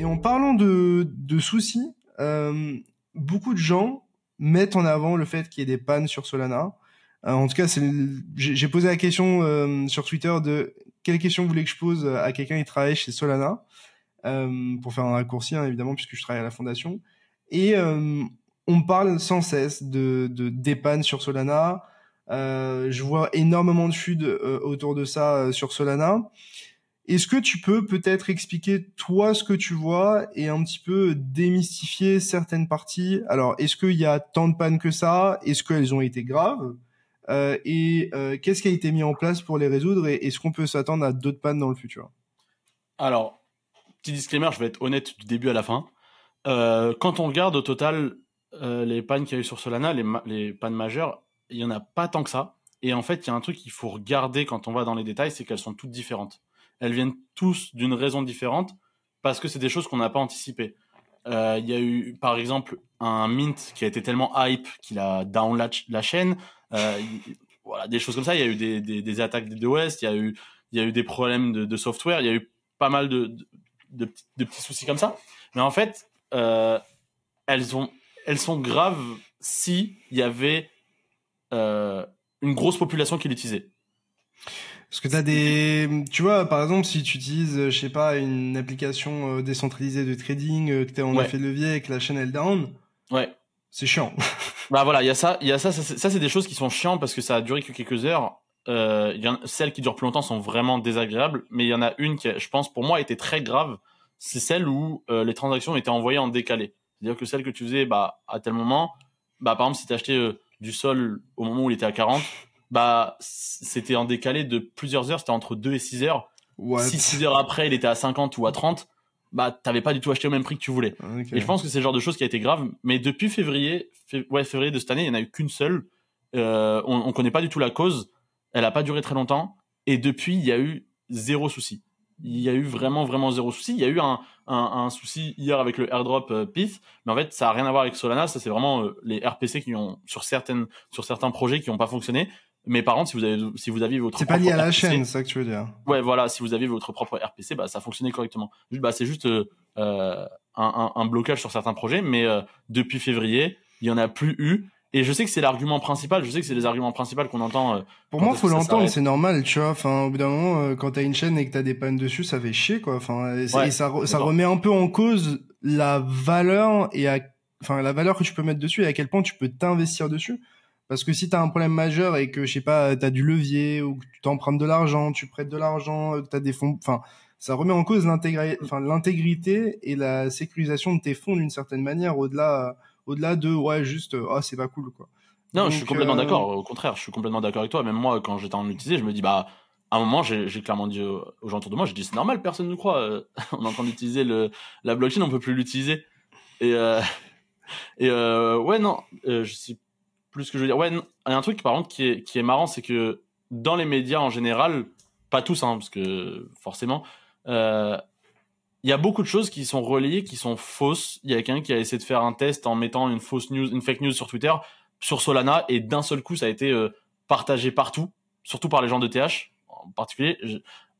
en parlant de soucis, beaucoup de gens mettent en avant le fait qu'il y ait des pannes sur Solana. En tout cas, j'ai posé la question sur Twitter de quelle question vous voulez que je pose à quelqu'un qui travaille chez Solana, pour faire un raccourci, hein, évidemment, puisque je travaille à la fondation. Et on parle sans cesse des pannes sur Solana. Je vois énormément de FUD autour de ça sur Solana. Est-ce que tu peux peut-être expliquer toi ce que tu vois et un petit peu démystifier certaines parties? Alors, est-ce qu'il y a tant de pannes que ça? Est-ce qu'elles ont été graves? Qu'est-ce qui a été mis en place pour les résoudre? Et est-ce qu'on peut s'attendre à d'autres pannes dans le futur? Alors, petit disclaimer, je vais être honnête du début à la fin. Quand on regarde au total les pannes qu'il y a eu sur Solana, les pannes majeures, il n'y en a pas tant que ça. Et en fait, il y a un truc qu'il faut regarder quand on va dans les détails, c'est qu'elles sont toutes différentes. Elles viennent tous d'une raison différente parce que c'est des choses qu'on n'a pas anticipées. Il y a eu, par exemple, un mint qui a été tellement hype qu'il a down la chaîne. Voilà, des choses comme ça. Il y a eu des attaques des DOS, il y a eu des problèmes de software, il y a eu pas mal de petits soucis comme ça. Mais en fait, elles sont graves si il y avait une grosse population qui l'utilisait. Parce que tu vois, par exemple, si tu utilises, je sais pas, une application décentralisée de trading, que t'es en effet de levier et que la chaîne elle down, c'est chiant. Bah voilà, il y a ça, ça c'est des choses qui sont chiantes parce que ça a duré que quelques heures. Celles qui durent plus longtemps sont vraiment désagréables, mais il y en a une qui, je pense, pour moi, était très grave. C'est celle où les transactions étaient envoyées en décalé. C'est-à-dire que celle que tu faisais à tel moment, par exemple, si tu achetais du sol au moment où il était à 40, c'était en décalé de plusieurs heures, c'était entre 2 et 6 heures. What? Si 6 heures après, il était à 50 ou à 30, t'avais pas du tout acheté au même prix que tu voulais. Okay. Et je pense que c'est le genre de choses qui a été grave. Mais depuis février de cette année, il n'y en a eu qu'une seule. On connaît pas du tout la cause. Elle a pas duré très longtemps. Et depuis, il y a eu zéro souci. Il y a eu vraiment, vraiment zéro souci. Il y a eu un souci hier avec le airdrop Pith. Mais en fait, ça a rien à voir avec Solana. Ça, c'est vraiment les RPC qui ont, sur certains projets qui n'ont pas fonctionné. Mais par contre, si vous aviez votre c'est propre pas lié à la RPC, chaîne, c'est ça que tu veux dire. Ouais, voilà, si vous aviez votre propre RPC, ça fonctionnait correctement. C'est juste un blocage sur certains projets, mais depuis février, il y en a plus eu. Et je sais que c'est l'argument principal. Je sais que c'est les arguments principaux qu'on entend. Pour moi, faut l'entendre, c'est normal, tu vois. Enfin, au bout d'un moment, quand t'as une chaîne et que t'as des pannes dessus, ça fait chier, quoi. Enfin, et ça remet un peu en cause la valeur la valeur que tu peux mettre dessus et à quel point tu peux t'investir dessus. Parce que si t'as un problème majeur et que, je sais pas, t'as du levier ou que tu t'empruntes de l'argent, tu prêtes de l'argent, que t'as des fonds, enfin, ça remet en cause l'intégrité et la sécurisation de tes fonds d'une certaine manière, au-delà de, juste, c'est pas cool, quoi. Non, donc, je suis complètement d'accord. Au contraire, je suis complètement d'accord avec toi. Même moi, quand j'étais en train de l'utiliser, je me dis, à un moment, j'ai clairement dit aux gens autour de moi, j'ai dit, c'est normal, personne ne nous croit. On est en train d'utiliser la blockchain, on peut plus l'utiliser. Ouais, non, je sais plus ce que je veux dire. Ouais, il y a un truc, par contre, qui est marrant, c'est que dans les médias en général, pas tous, hein, parce que forcément, il y a beaucoup de choses qui sont relayées, qui sont fausses. Il y a quelqu'un qui a essayé de faire un test en mettant une fake news sur Twitter, sur Solana, et d'un seul coup, ça a été partagé partout, surtout par les gens de TH en particulier.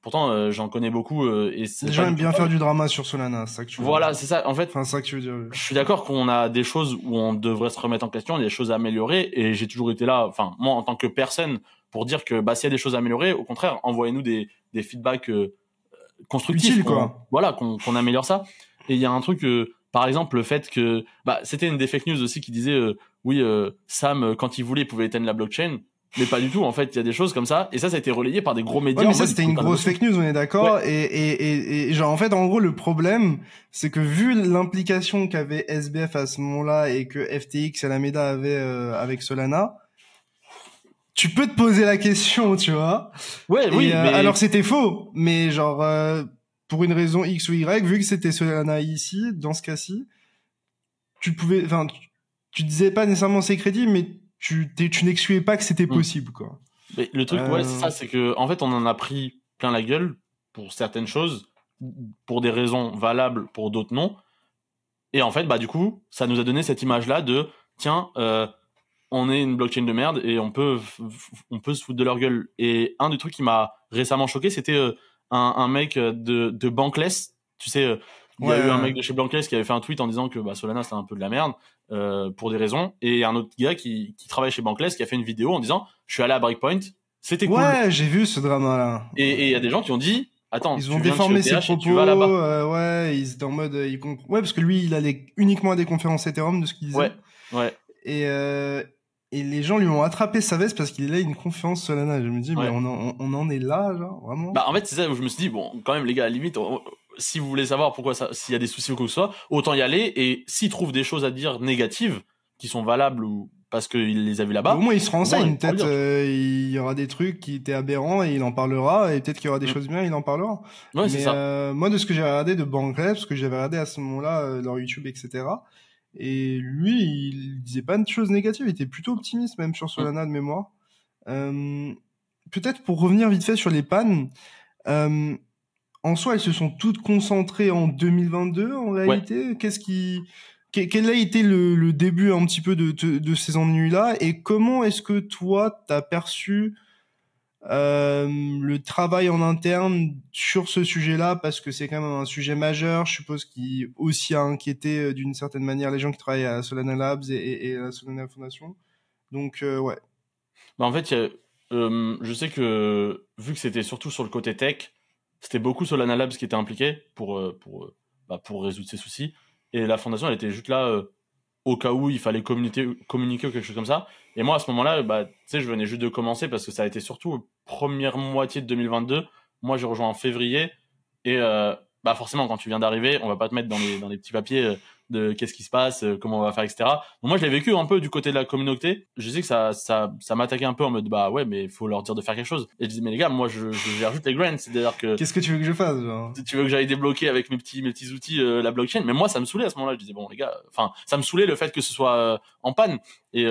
Pourtant, j'en connais beaucoup. Et les gens aiment bien faire du drama sur Solana, c'est ça que tu veux dire. Voilà, c'est ça. En fait, c'est ça que tu veux dire. Je suis d'accord qu'on a des choses où on devrait se remettre en question, il y a des choses à améliorer, et j'ai toujours été là, moi, en tant que personne, pour dire que s'il y a des choses à améliorer, au contraire, envoyez-nous des feedbacks constructifs, utile, quoi. Voilà, qu'on améliore ça. Et il y a un truc, par exemple, le fait que c'était une des fake news aussi qui disait Sam, quand il voulait, il pouvait éteindre la blockchain. Mais pas du tout, en fait, il y a des choses comme ça, et ça a été relayé par des gros médias. Ouais, mais ça, c'était une grosse fake news, on est d'accord. Ouais. Et genre, en fait, en gros, le problème, c'est que vu l'implication qu'avait SBF à ce moment-là et que FTX et Alameda avaient avec Solana, tu peux te poser la question, tu vois. Ouais, oui. Mais... Alors, c'était faux, mais genre, pour une raison X ou Y, vu que c'était Solana ici, dans ce cas-ci, tu disais pas nécessairement c'est crédible, mais tu n'excluais pas que c'était possible, quoi. Mais le truc, c'est ça, c'est que, en fait, on en a pris plein la gueule pour certaines choses, pour des raisons valables, pour d'autres non. Et en fait, du coup, ça nous a donné cette image-là de, tiens, on est une blockchain de merde et on peut se foutre de leur gueule. Et un des trucs qui m'a récemment choqué, c'était un mec de Bankless, tu sais, Il y a eu un mec de chez Blankless qui avait fait un tweet en disant que Solana c'était un peu de la merde pour des raisons, et un autre gars qui travaille chez Blankless qui a fait une vidéo en disant je suis allé à Breakpoint, c'était cool. Ouais, j'ai vu ce drama là. Et il y a des gens qui ont dit attends, ils tu ont viens déformé de chez ses ETH et propos. tu vas là-bas. Ouais, ils étaient en mode ouais, parce que lui il allait uniquement à des conférences Ethereum de ce qu'il disait. Ouais. Et les gens lui ont attrapé sa veste parce qu'il est là à une conférence Solana. Je me dis, mais on en est là, genre, vraiment. En fait, c'est ça où je me suis dit, bon, quand même, les gars, à la limite, si vous voulez savoir pourquoi s'il y a des soucis ou quoi que ce soit, autant y aller. Et s'ils trouvent des choses à dire négatives, qui sont valables ou parce qu'il les a vues là-bas. Au moins, il se renseigne. Peut-être il y aura des trucs qui étaient aberrants et il en parlera. Et peut-être qu'il y aura des choses bien, il en parlera. Ouais, c'est ça. Moi, de ce que j'ai regardé de Bankless, parce que j'avais regardé à ce moment-là leur YouTube, etc. Et lui, il disait pas de choses négatives, il était plutôt optimiste même sur Solana de mémoire. Peut-être pour revenir vite fait sur les pannes, en soi, elles se sont toutes concentrées en 2022 en réalité. Quel a été le début un petit peu de ces ennuis-là, et comment est-ce que toi t'as perçu le travail en interne sur ce sujet-là, parce que c'est quand même un sujet majeur, je suppose, qui aussi a inquiété d'une certaine manière les gens qui travaillent à Solana Labs et à la Solana Foundation. Donc ouais. En fait, je sais que vu que c'était surtout sur le côté tech, c'était beaucoup Solana Labs qui était impliqué pour résoudre ces soucis, et la fondation elle était juste là au cas où il fallait communiquer ou quelque chose comme ça. Et moi, à ce moment-là, tu sais, je venais juste de commencer parce que ça a été surtout première moitié de 2022. Moi, j'ai rejoint en février. Et forcément, quand tu viens d'arriver, on va pas te mettre dans les petits papiers de qu'est-ce qui se passe, comment on va faire, etc. Donc moi, je l'ai vécu un peu du côté de la communauté. Je sais que ça m'attaquait un peu en mode, ouais, mais il faut leur dire de faire quelque chose. Et je dis, mais les gars, moi, je gère juste les grants. C'est-à-dire que... Qu'est-ce que tu veux que je fasse, genre? Tu veux que j'aille débloquer avec mes petits outils la blockchain? Mais moi, ça me saoulait à ce moment-là. Je disais, bon, les gars, ça me saoulait le fait que ce soit en panne. Et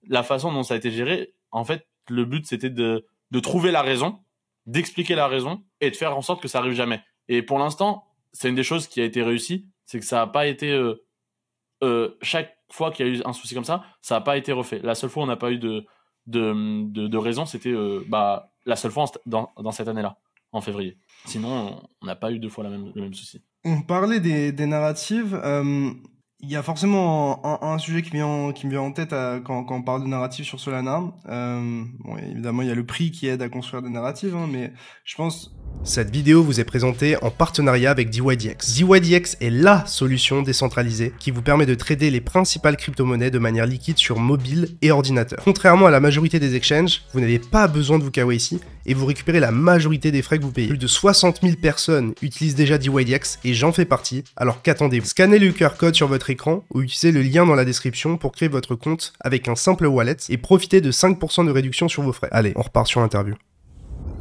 la façon dont ça a été géré, en fait, le but, c'était de trouver la raison, d'expliquer la raison et de faire en sorte que ça arrive jamais. Et pour l'instant, c'est une des choses qui a été réussie, c'est que ça n'a pas été... chaque fois qu'il y a eu un souci comme ça n'a pas été refait. La seule fois où on n'a pas eu de raison, c'était la seule fois dans cette année-là, en février. Sinon, on n'a pas eu deux fois le même souci. On parlait des narratives. Il y a forcément un sujet qui me vient en tête quand on parle de narrative sur Solana. Bon, évidemment, il y a le prix qui aide à construire des narratives, mais je pense... Cette vidéo vous est présentée en partenariat avec DYDX. DYDX est LA solution décentralisée qui vous permet de trader les principales crypto-monnaies de manière liquide sur mobile et ordinateur. Contrairement à la majorité des exchanges, vous n'avez pas besoin de vous KYC et vous récupérez la majorité des frais que vous payez. Plus de 60 000 personnes utilisent déjà DYDX et j'en fais partie, alors qu'attendez-vous? Scannez le QR code sur votre écran ou utilisez le lien dans la description pour créer votre compte avec un simple wallet et profitez de 5% de réduction sur vos frais. Allez, on repart sur l'interview.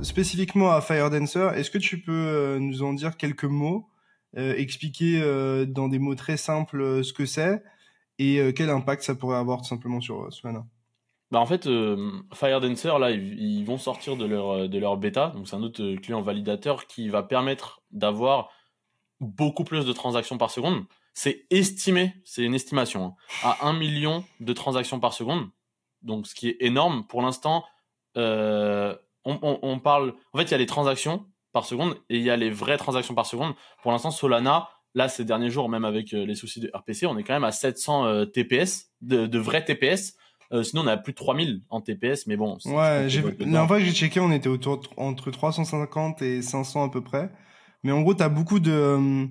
Spécifiquement à Firedancer, est-ce que tu peux nous en dire quelques mots, expliquer dans des mots très simples ce que c'est et quel impact ça pourrait avoir tout simplement sur Solana? En fait, Firedancer, là, ils vont sortir de leur bêta, donc c'est un autre client validateur qui va permettre d'avoir beaucoup plus de transactions par seconde. C'est estimé, c'est une estimation, à 1 million de transactions par seconde, donc ce qui est énorme. Pour l'instant, on parle... En fait, il y a les transactions par seconde et il y a les vraies transactions par seconde. Pour l'instant, Solana, là, ces derniers jours, même avec les soucis de RPC, on est quand même à 700 TPS, de vrais TPS. Sinon, on a plus de 3000 en TPS, mais bon... Ouais, la fois que j'ai checké, on était entre 350 et 500 à peu près. Mais en gros, t'as beaucoup de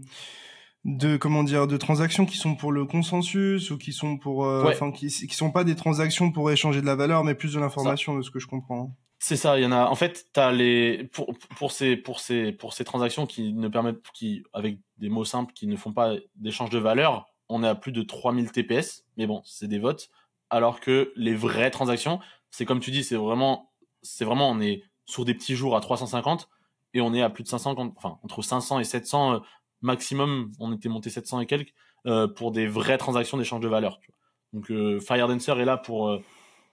transactions qui sont pour le consensus ou qui sont pour qui sont pas des transactions pour échanger de la valeur, mais plus de l'information, de ce que je comprends. C'est ça, il y en a. En fait, t'as les pour ces transactions avec des mots simples qui ne font pas d'échange de valeur, on est à plus de 3000 TPS, mais bon, c'est des votes, alors que les vraies transactions, c'est comme tu dis, c'est vraiment on est sur des petits jours à 350 et on est à plus de 500 entre 500 et 700 maximum, on était monté 700 et quelques pour des vraies transactions d'échange de valeur. Donc Firedancer est là pour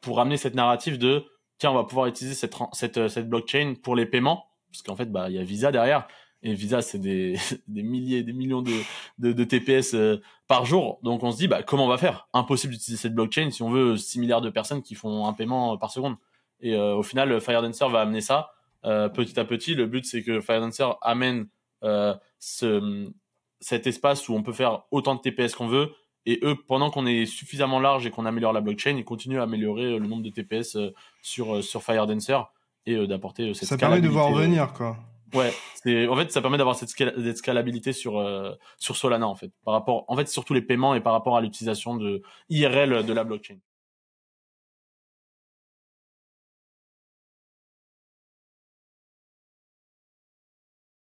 ramener cette narrative de tiens, on va pouvoir utiliser cette blockchain pour les paiements, parce qu'en fait, il y a Visa derrière, et Visa, c'est des milliers, des millions de TPS par jour. Donc, on se dit, comment on va faire? Impossible d'utiliser cette blockchain si on veut 6 milliards de personnes qui font un paiement par seconde. Et au final, Firedancer va amener ça petit à petit. Le but, c'est que Firedancer amène cet espace où on peut faire autant de TPS qu'on veut. Et eux, pendant qu'on est suffisamment large et qu'on améliore la blockchain, ils continuent à améliorer le nombre de TPS sur Firedancer et d'apporter cette Ça permet de voir venir, quoi. Ouais, en fait, ça permet d'avoir cette scalabilité sur Solana, en fait. En fait, surtout les paiements et par rapport à l'utilisation IRL de la blockchain.